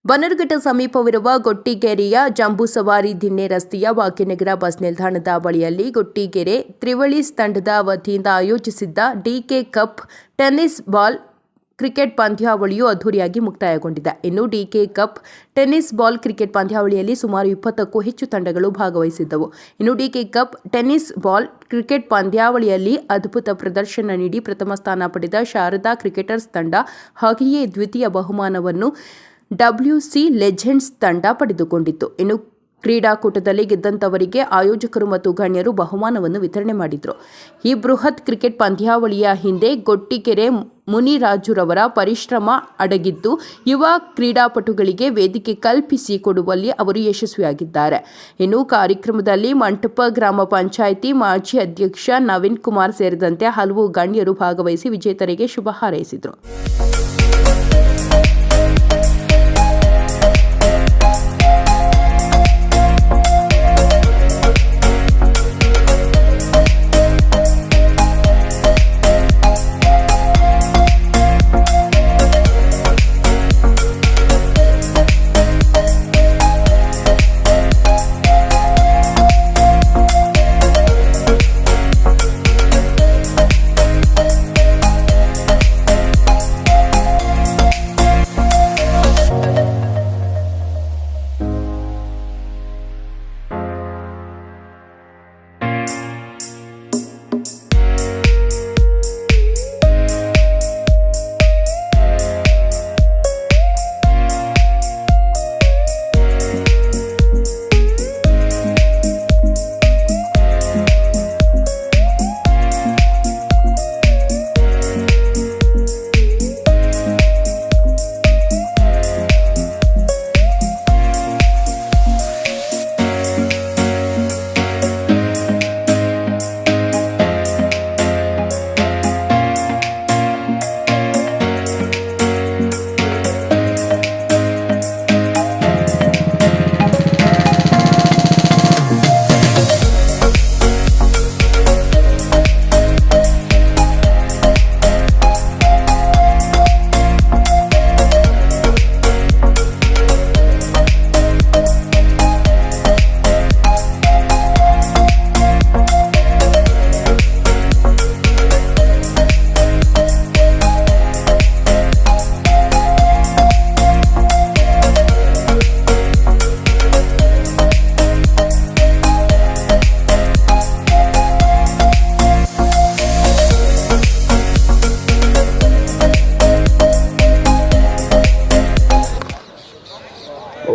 ಬನ್ನರಘಟ್ಟ ಸಮೀಪವಿರುವ ಗೊಟ್ಟಿಗೆರೆಯ ಜಂಬೂಸವಾರಿ ದಿಣ್ಣೆ ರಸ್ತೆಯ ಭಾಗ್ಯನಗರ ಬಸ್ ನಿಲ್ದಾಣದ ಬಳಿಯಲ್ಲಿ ಗೊಟ್ಟಿಗೆರೆ ತ್ರಿವಳಿಸ್ ತಂಡದ ವತಿಯಿಂದ ಆಯೋಜಿಸಿದ್ದ DK cup tennis ball cricket ಪಂದ್ಯಾವಳಿಯು ಅದ್ದೂರಿಯಾಗಿ ಮುಕ್ತಾಯಗೊಂಡಿದೆ. ಇನ್ನು DK cup tennis ball cricket ಪಂದ್ಯಾವಳಿಯಲ್ಲಿ ಸುಮಾರು 20ಕ್ಕೂ ಹೆಚ್ಚು ತಂಡಗಳು ಭಾಗವಹಿಸಿದ್ದವು. ಇನ್ನು DK cup tennis ball cricket ಪಂದ್ಯಾವಳಿಯಲ್ಲಿ ಅದ್ಭುತ ಪ್ರದರ್ಶನ ನೀಡಿ ಪ್ರಥಮ ಸ್ಥಾನ ಪಡೆದ ಶಾರದಾ ಕ್ರಿಕೆಟರ್ಸ್ ತಂಡ ಹಾಗೆಯೇ ದ್ವಿತೀಯ ಬಹುಮಾನವನ್ನು WC ಲೆಜೆಂಡ್ಸ್ ತಂಡ ಪಡೆದುಕೊಂಡಿತ್ತು. ಇನ್ನು ಕ್ರೀಡಾಕೂಟದಲ್ಲಿ ಗೆದ್ದಂತವರಿಗೆ ಆಯೋಜಕರು ಮತ್ತು ಗಣ್ಯರು ಬಹುಮಾನವನ್ನು ವಿತರಣೆ ಮಾಡಿದರು. ಈ ಬೃಹತ್ ಕ್ರಿಕೆಟ್ ಪಂದ್ಯಾವಳಿಯ ಹಿಂದೆ ಗೊಟ್ಟಿಗೆರೆ ಮುನಿರಾಜುರವರ ಪರಿಶ್ರಮ ಅಡಗಿದ್ದು, ಯುವ ಕ್ರೀಡಾಪಟುಗಳಿಗೆ ವೇದಿಕೆ ಕಲ್ಪಿಸಿಕೊಡುವಲ್ಲಿ ಅವರು ಯಶಸ್ವಿಯಾಗಿದ್ದಾರೆ. ಇನ್ನು ಕಾರ್ಯಕ್ರಮದಲ್ಲಿ ಮಂಟಪ ಗ್ರಾಮ ಪಂಚಾಯಿತಿ ಮಾಜಿ ಅಧ್ಯಕ್ಷ ನವೀನ್ ಕುಮಾರ್ ಸೇರಿದಂತೆ ಹಲವು ಗಣ್ಯರು ಭಾಗವಹಿಸಿ ವಿಜೇತರಿಗೆ ಶುಭ ಹಾರೈಸಿದರು.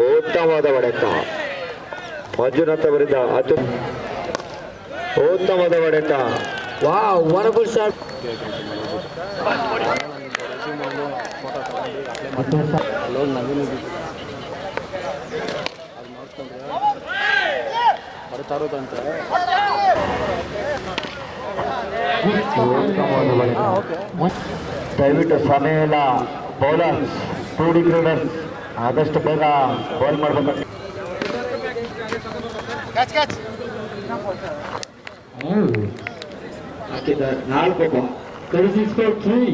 ಉತ್ತಮವಾದ ಹೊಡೆತ ಮಂಜುನಾಥ್ ಅವರಿಂದ ಉತ್ತಮವಾದ ಹೊಡೆತ. Wow, wonderful shot. ದಯವಿಟ್ಟು ಸಮಯ ಇಲ್ಲ, ಬೌಲರ್ಸ್ 2D ಕ್ರೀಡರ್ಸ್ ಆದಷ್ಟು ಬೇಗ ಬಾಲ್ ಮಾಡಬೇಕು. ನಾಲ್ಕು 36-3.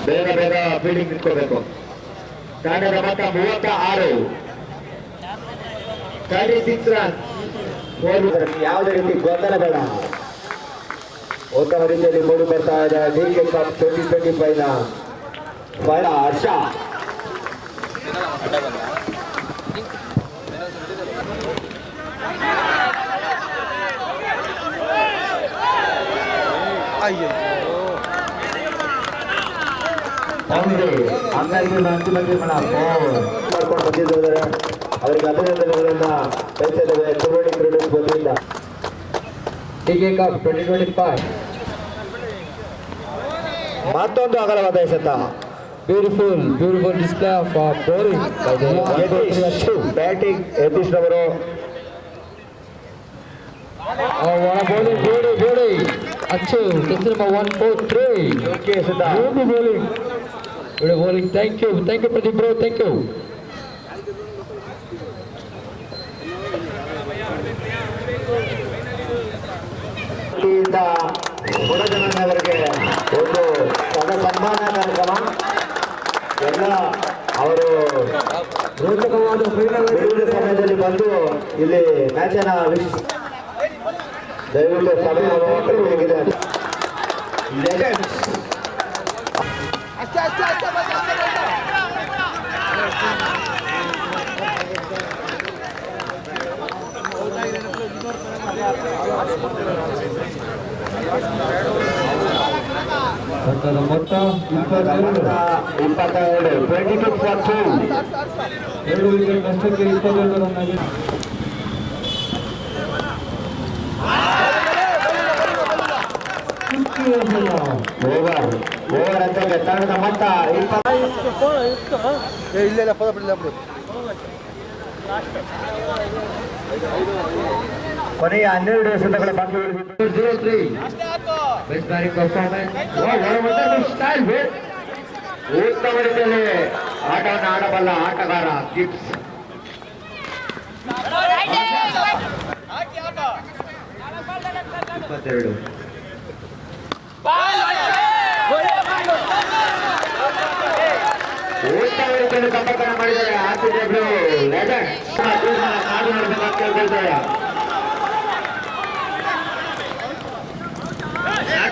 ಬೇಗ ಬೇಗ ಫೀಲ್ಡಿಂಗ್ ಇಟ್ಕೋಬೇಕು. ತಂಡದ ಮೊತ್ತ 36, 36 ರನ್. ಯಾವುದೇ ರೀತಿ ಗೊಂದಲ ಬೇಡ. ಉತ್ತಮ ರೀತಿಯಲ್ಲಿ ಮೂಡಿ ಬರ್ತಾ ಇದೆ ಡಿಕೆ ಕಪ್ 2025 ಹರ್ಷ. ಅಂತಿಮ ತೀರ್ಮಾನ ಮಾಡ್ಕೊಂಡು ಬಂದಿದ್ದಾರೆ. ಅವರಿಗೆ ಅಭಿನಂದನೆಗಳನ್ನ ಬಯಸಿದ್ದೇವೆ ತ್ರಿವೇಣಿ ಕ್ರೀಡಾಂಗಣದ ವತಿಯಿಂದ. ಡಿಕೆ ಕಪ್ 2025 ಮತ್ತೊಂದು ಅಗಲವಾದ ಎಸೆತ. Beautiful display of bowling batting Yatish ರವರು. bowling. Achu, that's number 143. Okay, Siddha. Good bowling. Thank you, Pradeep bro. Thank you. ವತಿಯಿಂದ ಕೊಡಗನವರಿಗೆ ಒಂದು ಸನ್ಮಾನ ಕಾರ್ಯಕ್ರಮ ಎಲ್ಲ ಅವರು ಬಿಡುವಿನ ಸಮಯದಲ್ಲಿ ಬಂದು ಇಲ್ಲಿ ಮ್ಯಾಚನ್ನು ವೀಕ್ಷಿಸಿ ದಯವಿಟ್ಟು ಸಮಯ ಕಡಿಮೆಯಾಗಿದೆ. ಮೊತ್ತ 22 2 ವಿಕೆಟ್ ನಷ್ಟಕ್ಕೆ 22 ರನ್ ಆಗಿದೆ. ಓವರ್ ಅಂತ ತಂಡದ ಮೊತ್ತ ಕೊನೆಯ 12 ಎಸೆತಗಳ ಬಾಕಿ ಉಳಿದಿದ್ದು 0-3. Best batting performance. ಉತ್ತಮ ರೀತಿಯಲ್ಲಿ ಆಟವನ್ನು ಆಡಬಲ್ಲ ಆಟಗಾರ ಗಿಬ್ಸ್. ಇಪ್ಪತ್ತೆರಡು ಉತ್ತಮ ರೀತಿಯಲ್ಲಿ ಸಂಪರ್ಕ ಮಾಡಿದ್ದಾರೆ. ಆರ್ಸಿಬಿಗಳು ಕಾದು ನೋಡಬೇಕಂತ ಕೇಳ್ಕೊಳ್ತಾರೆ.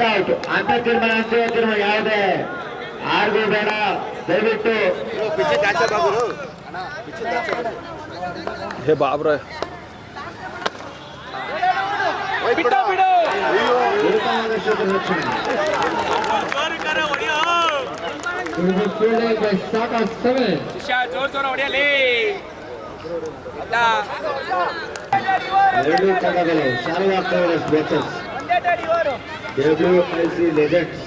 ಔಟ್ ಅಂತ ತೀರ್ಮಾನ ಅಂತಿಮ ತೀರ್ಮಾನ ಯಾವುದೇ ಆರ್ಗೂ ಬೇಡ. ದಯವಿಟ್ಟು हे बाप रे ಎರಡು ತಂಡಗಳು ಶಾರ್ವಾಕ್ ಬ್ಯಾಚಸ್ WIC ಲೆಜೆಂಡ್ಸ್.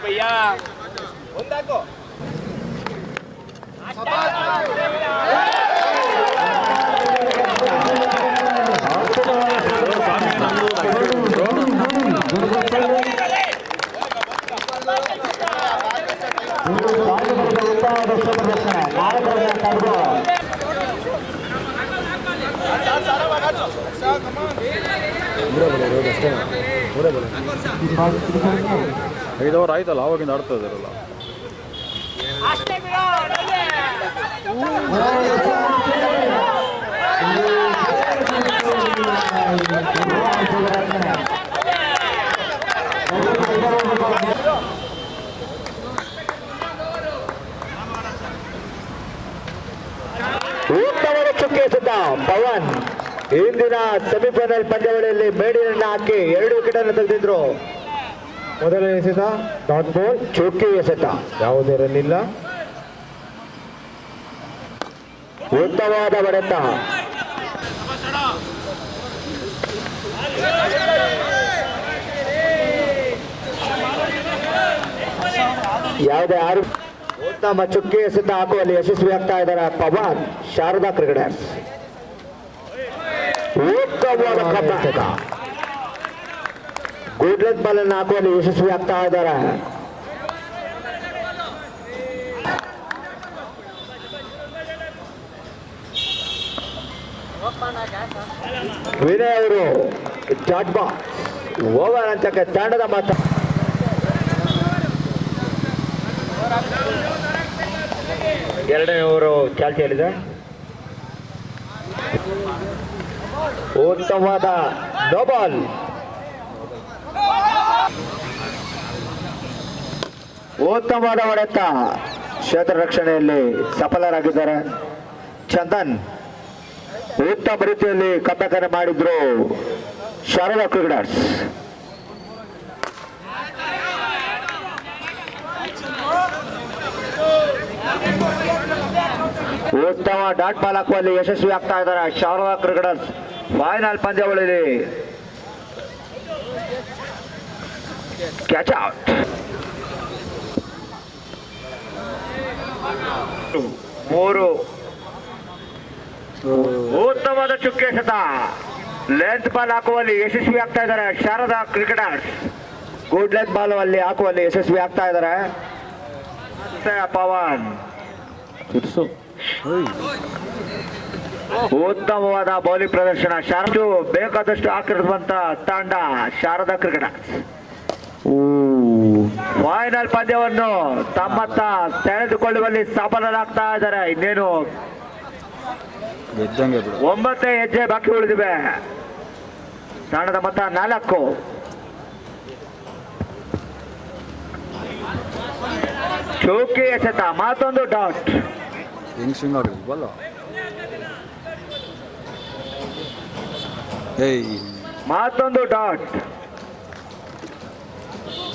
भैया ಐದು ಓವರ್ ಆಯ್ತಲ್ಲ, ಅವಾಗಿಂದ ಆಡ್ತಾ ಇದಾರಲ್ಲ. ಉತ್ತಮವಾದ ಚುಕ್ಕೆ ಎಸೆತ ಪವನ್. ಇಂದಿನ ಸೆಮಿಫೈನಲ್ ಪಂದ್ಯಾವಳಿಯಲ್ಲಿ ಮೇಡಿನನ್ನ ಹಾಕಿ 2 ವಿಕೆಟ್ ಅನ್ನು ತೆಗೆದಿದ್ರು. ಮೊದಲ ಎಸೆತ ಡಾಟ್ ಬಾಲ್, ಚುಕ್ಕೆ ಎಸೆತ, ಯಾವುದೇ ರನ್ ಇಲ್ಲ. ಉತ್ತಮವಾದ ಹೊಡೆತ. ಯಾವುದೇ ಆರು ಉತ್ತಮ ಚುಕ್ಕೆ ಎಸೆತ ಹಾಕುವಲ್ಲಿ ಯಶಸ್ವಿ ಆಗ್ತಾ ಇದ್ದಾರೆ ಪವನ್ ಶಾರದಾ ಕ್ರಿಕೆಟರ್ಸ್. ಉತ್ತಮವಾದ ಕಬ್ಬೆಸೆತ. ಗುಡ್ಲೆಗ್ ಬಾಲ್ ಅನ್ನು ಹಾಕುವಲ್ಲಿ ಯಶಸ್ವಿ ಆಗ್ತಾ ಇದ್ದಾರೆ. ವಿನಯ್ ಅವರು ಡಾಟ್ ಬಾಲ್ ಓವರ್ ಅಂತಕ್ಕೆ ತಂಡದ ಮಾತ. ಎರಡನೇ ಓವರು ಚಾಲ್ತಿಯಲ್ಲಿದೆ. ಉತ್ತಮವಾದ ನೋ ಬಾಲ್. ಉತ್ತಮವಾದ ಹೊಡೆತ. ಕ್ಷೇತ್ರ ರಕ್ಷಣೆಯಲ್ಲಿ ಸಫಲರಾಗಿದ್ದಾರೆ ಚಂದನ್. ಉತ್ತಮ ರೀತಿಯಲ್ಲಿ ಕಬ್ಬೆಕರೆ ಮಾಡಿದ್ರು ಶಾರದಾ ಕ್ರಿಕೆಟರ್ಸ್. ಉತ್ತಮ ಡಾಟ್ ಬಾಲ್ ಹಾಕುವಲ್ಲಿ ಯಶಸ್ವಿ ಆಗ್ತಾ ಇದ್ದಾರೆ ಶಾರದಾ ಕ್ರಿಕೆಟರ್ಸ್. ಫೈನಲ್ ಪಂದ್ಯಾವಳಿಯಲ್ಲಿ ಕ್ಯಾಚ್ ಔಟ್. 3 ಅದ್ಭುತವಾದ ಚುಕ್ಕೆ ಎಸೆತ. ಲೆಂತ್ ಬಾಲ್ ಹಾಕುವಲ್ಲಿ ಯಶಸ್ವಿ ಆಗ್ತಾ ಇದ್ದಾರೆ Sharada cricketers. Good length ball ಅಲ್ಲಿ ಹಾಕುವಲ್ಲಿ ಯಶಸ್ವಿ ಆಗ್ತಾ ಇದ್ದಾರೆ ಪವನ್. ಉತ್ತಮವಾದ ಬೌಲಿಂಗ್ ಪ್ರದರ್ಶನ. ಶಾರದು ಬೇಕಾದಷ್ಟು ಹಾಕಿರುವಂತ ತಂಡ ಶಾರದಾ ಕ್ರಿಕೆಟರ್ಸ್. ಫೈನಲ್ ಪಂದ್ಯವನ್ನು ತಮ್ಮತ್ತ ಸೆಳೆದುಕೊಳ್ಳುವಲ್ಲಿ ಸಫಲರಾಗ್ತಾ ಇದ್ದಾರೆ. ಇನ್ನೇನು 9 ಹೆಜ್ಜೆ ಬಾಕಿ ಉಳಿದಿವೆ. ತಂಡದ ಮೊತ್ತ 4. ಚೌಕಿ ಎಸೆತ, ಮತ್ತೊಂದು ಡಾಟ್. ಹೆಂಗ್ ಸ್ವಿಂಗ್ ಆಗಿರ್ಬಲ್ಲ. ಮತ್ತೊಂದು ಡಾಟ್.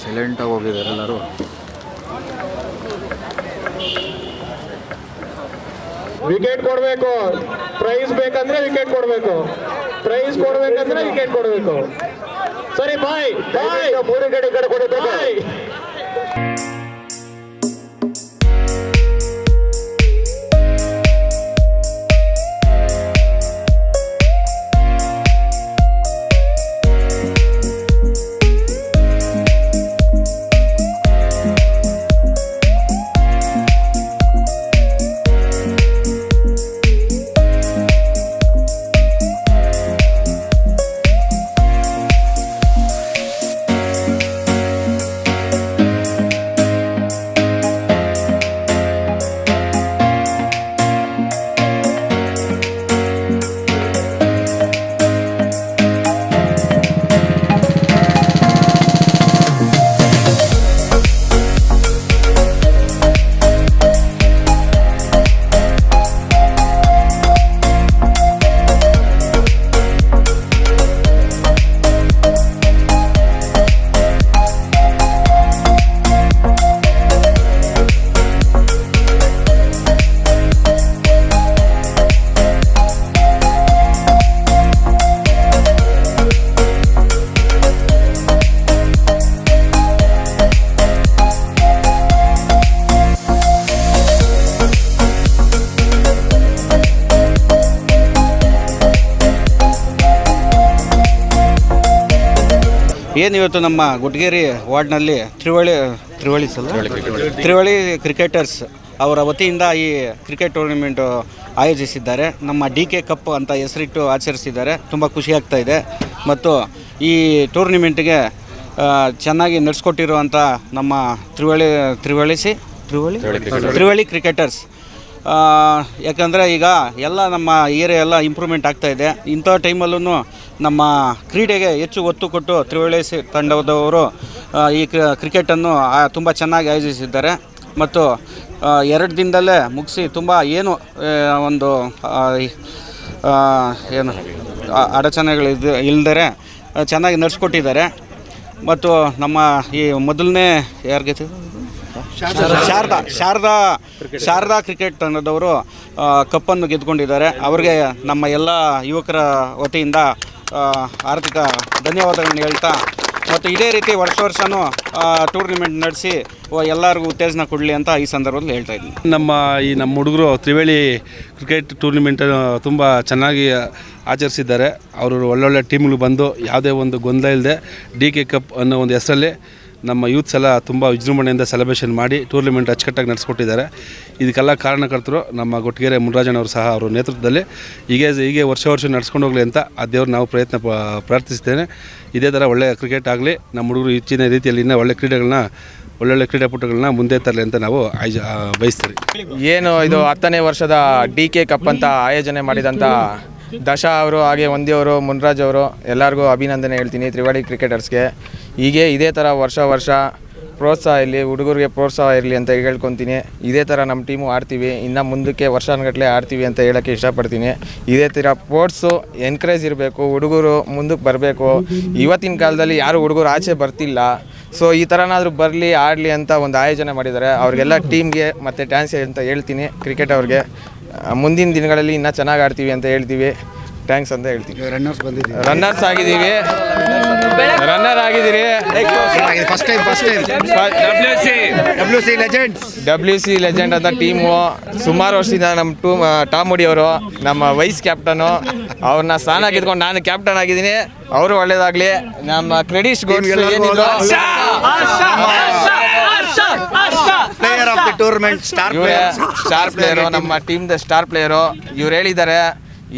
ಸೈಲೆಂಟ್ ಆಗಿ ಹೋಗಿದ್ದಾರೆ ಎಲ್ಲರೂ. ವಿಕೆಟ್ ಕೊಡಬೇಕು. ಪ್ರೈಸ್ ಬೇಕಂದ್ರೆ ವಿಕೆಟ್ ಕೊಡಬೇಕು. ಪ್ರೈಸ್ ಕೊಡ್ಬೇಕಂದ್ರೆ ವಿಕೆಟ್ ಕೊಡಬೇಕು. ಸರಿ ಬಾಯ್ ಬಾಯ್. 3 ಕಡೆ ಕೊಡಬೇಕು. ಏನು ಇವತ್ತು ನಮ್ಮ ಗುಡ್ಗೇರಿ ವಾರ್ಡ್ನಲ್ಲಿ ತ್ರಿವಳಿ ಕ್ರಿಕೆಟರ್ಸ್ ಅವರ ವತಿಯಿಂದ ಈ ಕ್ರಿಕೆಟ್ ಟೂರ್ನಿಮೆಂಟು ಆಯೋಜಿಸಿದ್ದಾರೆ. ನಮ್ಮ DK ಕಪ್ ಅಂತ ಹೆಸರಿಟ್ಟು ಆಚರಿಸಿದ್ದಾರೆ. ತುಂಬ ಖುಷಿಯಾಗ್ತಾ ಇದೆ. ಮತ್ತು ಈ ಟೂರ್ನಿಮೆಂಟ್ಗೆ ಚೆನ್ನಾಗಿ ನಡೆಸ್ಕೊಟ್ಟಿರುವಂಥ ನಮ್ಮ ತ್ರಿವಳಿ ಕ್ರಿಕೆಟರ್ಸ್. ಯಾಕಂದರೆ ಈಗ ಎಲ್ಲ ನಮ್ಮ ಏರಿಯಾ ಎಲ್ಲ ಇಂಪ್ರೂವ್ಮೆಂಟ್ ಆಗ್ತಾಯಿದೆ. ಇಂಥ ಟೈಮಲ್ಲೂ ನಮ್ಮ ಕ್ರೀಡೆಗೆ ಹೆಚ್ಚು ಒತ್ತು ಕೊಟ್ಟು ತ್ರಿವಳಿ ತಂಡದವರು ಈ ಕ್ರಿಕೆಟನ್ನು ತುಂಬ ಚೆನ್ನಾಗಿ ಆಯೋಜಿಸಿದ್ದಾರೆ. ಮತ್ತು 2 ದಿನದಲ್ಲೇ ಮುಗಿಸಿ ತುಂಬ ಒಂದು ಅಡಚಣೆಗಳು ಇಲ್ಲದೆ ಚೆನ್ನಾಗಿ ನಡೆಸ್ಕೊಟ್ಟಿದ್ದಾರೆ. ಮತ್ತು ನಮ್ಮ ಈ ಮೊದಲನೇ ಯಾರಿಗೈತೆ ಶಾರದಾ ಕ್ರಿಕೆಟ್ ತಂಡದವರು ಕಪ್ಪನ್ನು ಗೆದ್ದುಕೊಂಡಿದ್ದಾರೆ. ಅವರಿಗೆ ನಮ್ಮ ಎಲ್ಲ ಯುವಕರ ವತಿಯಿಂದ ಆರ್ಥಿಕ ಧನ್ಯವಾದಗಳನ್ನು ಹೇಳ್ತಾ, ಮತ್ತು ಇದೇ ರೀತಿ ವರ್ಷವೂ ಟೂರ್ನಿಮೆಂಟ್ ನಡೆಸಿ ಎಲ್ಲರಿಗೂ ಉತ್ತೇಜನ ಕೊಡಲಿ ಅಂತ ಈ ಸಂದರ್ಭದಲ್ಲಿ ಹೇಳ್ತಾ ಇದ್ದೀನಿ. ನಮ್ಮ ಹುಡುಗರು ತ್ರಿವೇಳಿ ಕ್ರಿಕೆಟ್ ಟೂರ್ನಿಮೆಂಟ್ ತುಂಬ ಚೆನ್ನಾಗಿ ಆಚರಿಸಿದ್ದಾರೆ. ಅವರು ಒಳ್ಳೊಳ್ಳೆ ಟೀಮ್ಗಳು ಬಂದು ಯಾವುದೇ ಒಂದು ಗೊಂದಲ ಇಲ್ಲದೆ DK ಕಪ್ ಅನ್ನೋ ಒಂದು ಹೆಸರಲ್ಲಿ ನಮ್ಮ ಯೂತ್ಸ್ ಎಲ್ಲ ತುಂಬ ವಿಜೃಂಭಣೆಯಿಂದ ಸೆಲೆಬ್ರೇಷನ್ ಮಾಡಿ ಟೂರ್ನಿಮೆಂಟ್ ಅಚ್ಚುಕಟ್ಟಾಗಿ ನಡೆಸ್ಕೊಟ್ಟಿದ್ದಾರೆ. ಇದಕ್ಕೆಲ್ಲ ಕಾರಣಕರ್ತರು ನಮ್ಮ ಗೊಟ್ಟಗೆರೆ ಮುನ್ರಾಜನವರು ಸಹ ಅವರ ನೇತೃತ್ವದಲ್ಲಿ ಹೀಗೆ ವರ್ಷ ನಡೆಸ್ಕೊಂಡು ಹೋಗಲಿ ಅಂತ ಆ ದೇವ್ರು ನಾವು ಪ್ರಾರ್ಥಿಸ್ತೇನೆ. ಇದೇ ಥರ ಒಳ್ಳೆಯ ಕ್ರಿಕೆಟ್ ಆಗಲಿ, ನಮ್ಮ ಹುಡುಗರು ಹೆಚ್ಚಿನ ರೀತಿಯಲ್ಲಿ ಇನ್ನೂ ಒಳ್ಳೊಳ್ಳೆ ಕ್ರೀಡಾಪಟುಗಳನ್ನ ಮುಂದೆ ತರಲಿ ಅಂತ ನಾವು ಬಯಸ್ತೀವಿ. ಏನು ಇದು 10ನೇ ವರ್ಷದ DK ಕಪ್ ಅಂತ ಆಯೋಜನೆ ಮಾಡಿದಂಥ ದಶಾ ಅವರು, ಹಾಗೆ ಒಂದಿಯವರು, ಮುನ್ರಾಜ್ ಅವರು ಎಲ್ಲರಿಗೂ ಅಭಿನಂದನೆ ಹೇಳ್ತೀನಿ. ತ್ರಿವಳಿ ಕ್ರಿಕೆಟರ್ಸ್ಗೆ ಇದೇ ಥರ ವರ್ಷ ಪ್ರೋತ್ಸಾಹ ಇರಲಿ, ಹುಡುಗರಿಗೆ ಪ್ರೋತ್ಸಾಹ ಇರಲಿ ಅಂತ ಹೇಳ್ಕೊತೀನಿ. ಇದೇ ಥರ ನಮ್ಮ ಟೀಮು ಆಡ್ತೀವಿ, ಇನ್ನು ಮುಂದಕ್ಕೆ ವರ್ಷಾನುಗಟ್ಟಲೆ ಆಡ್ತೀವಿ ಅಂತ ಹೇಳೋಕ್ಕೆ ಇಷ್ಟಪಡ್ತೀನಿ. ಇದೇ ಥರ ಸ್ಪೋರ್ಟ್ಸು ಎನ್ಕರೇಜ್ ಇರಬೇಕು, ಹುಡುಗರು ಮುಂದಕ್ಕೆ ಬರಬೇಕು. ಇವತ್ತಿನ ಕಾಲದಲ್ಲಿ ಯಾರು ಹುಡುಗರು ಆಚೆ ಬರ್ತಿಲ್ಲ. ಸೊ ಈ ಥರನಾದರೂ ಬರಲಿ, ಆಡಲಿ ಅಂತ ಒಂದು ಆಯೋಜನೆ ಮಾಡಿದ್ದಾರೆ. ಅವ್ರಿಗೆಲ್ಲ ಟೀಮ್ಗೆ ಮತ್ತು ಥ್ಯಾಂಕ್ಸ್ ಅಂತ ಹೇಳ್ತೀನಿ. ಕ್ರಿಕೆಟ್ ಅವ್ರಿಗೆ ಮುಂದಿನ ದಿನಗಳಲ್ಲಿ ಇನ್ನೂ ಚೆನ್ನಾಗಿ ಆಡ್ತೀವಿ ಅಂತ ಹೇಳ್ತೀವಿ. ಥ್ಯಾಂಕ್ಸ್ ಅಂತ ಹೇಳ್ತೀವಿ. ರನ್ನರ್ಸ್ ಆಗಿದ್ದೀವಿ, ರನ್ನರ್ ಆಗಿದ್ದೀರಿ. WC ಲೆಜೆಂಡ್ ಅಂತ ಟೀಮು ಸುಮಾರು ವರ್ಷದಿಂದ ನಮ್ಮ ಟಾಮುಡಿ ಅವರು ನಮ್ಮ ವೈಸ್ ಕ್ಯಾಪ್ಟನು. ಅವ್ರನ್ನ ಸ್ಥಾನ ಕಿತ್ಕೊಂಡು ನಾನು ಕ್ಯಾಪ್ಟನ್ ಆಗಿದ್ದೀನಿ. ಅವರು ಒಳ್ಳೇದಾಗಲಿ. ನಮ್ಮ ಕ್ರೆಡಿಟ್ಸ್ ಗೋಲ್ಸ್ಗಳು ಏನಿದ್ರು ಪ್ಲೇಯರ್ ಆಫ್ ದಿ ಟೂರ್ನಮೆಂಟ್ ಇವರೇ ಸ್ಟಾರ್ ಪ್ಲೇಯರು, ನಮ್ಮ ಟೀಮ್ದ ಸ್ಟಾರ್ ಪ್ಲೇಯರು. ಇವ್ರು ಹೇಳಿದ್ದಾರೆ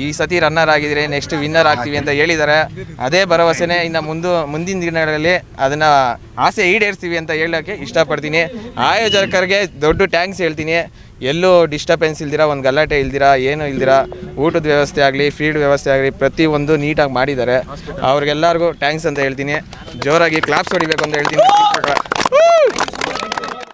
ಈ ಸತಿ ರನ್ನರ್ ಆಗಿದ್ರೆ ನೆಕ್ಸ್ಟ್ ವಿನ್ನರ್ ಆಗ್ತೀವಿ ಅಂತ ಹೇಳಿದ್ದಾರೆ. ಅದೇ ಭರವಸೆನೇ ಇನ್ನು ಮುಂದಿನ ದಿನಗಳಲ್ಲಿ ಅದನ್ನು ಆಸೆ ಈಡೇರಿಸ್ತೀವಿ ಅಂತ ಹೇಳೋಕ್ಕೆ ಇಷ್ಟಪಡ್ತೀನಿ. ಆಯೋಜಕರಿಗೆ ದೊಡ್ಡ ಟ್ಯಾಂಕ್ಸ್ ಹೇಳ್ತೀನಿ. ಎಲ್ಲೂ ಡಿಸ್ಟರ್ಬೆನ್ಸ್ ಇಲ್ದಿರ, ಒಂದು ಗಲಾಟೆ ಇಲ್ದಿರ, ಏನೂ ಇಲ್ದಿರ, ಊಟದ ವ್ಯವಸ್ಥೆ ಆಗಲಿ, ಫೀಲ್ಡ್ ವ್ಯವಸ್ಥೆ ಆಗಲಿ, ಪ್ರತಿಯೊಂದು ನೀಟಾಗಿ ಮಾಡಿದ್ದಾರೆ. ಅವ್ರಿಗೆಲ್ಲರಿಗೂ ಟ್ಯಾಂಕ್ಸ್ ಅಂತ ಹೇಳ್ತೀನಿ. ಜೋರಾಗಿ ಕ್ಲಾಪ್ಸ್ ಹೊಡಿಬೇಕು ಅಂತ ಹೇಳ್ತೀನಿ.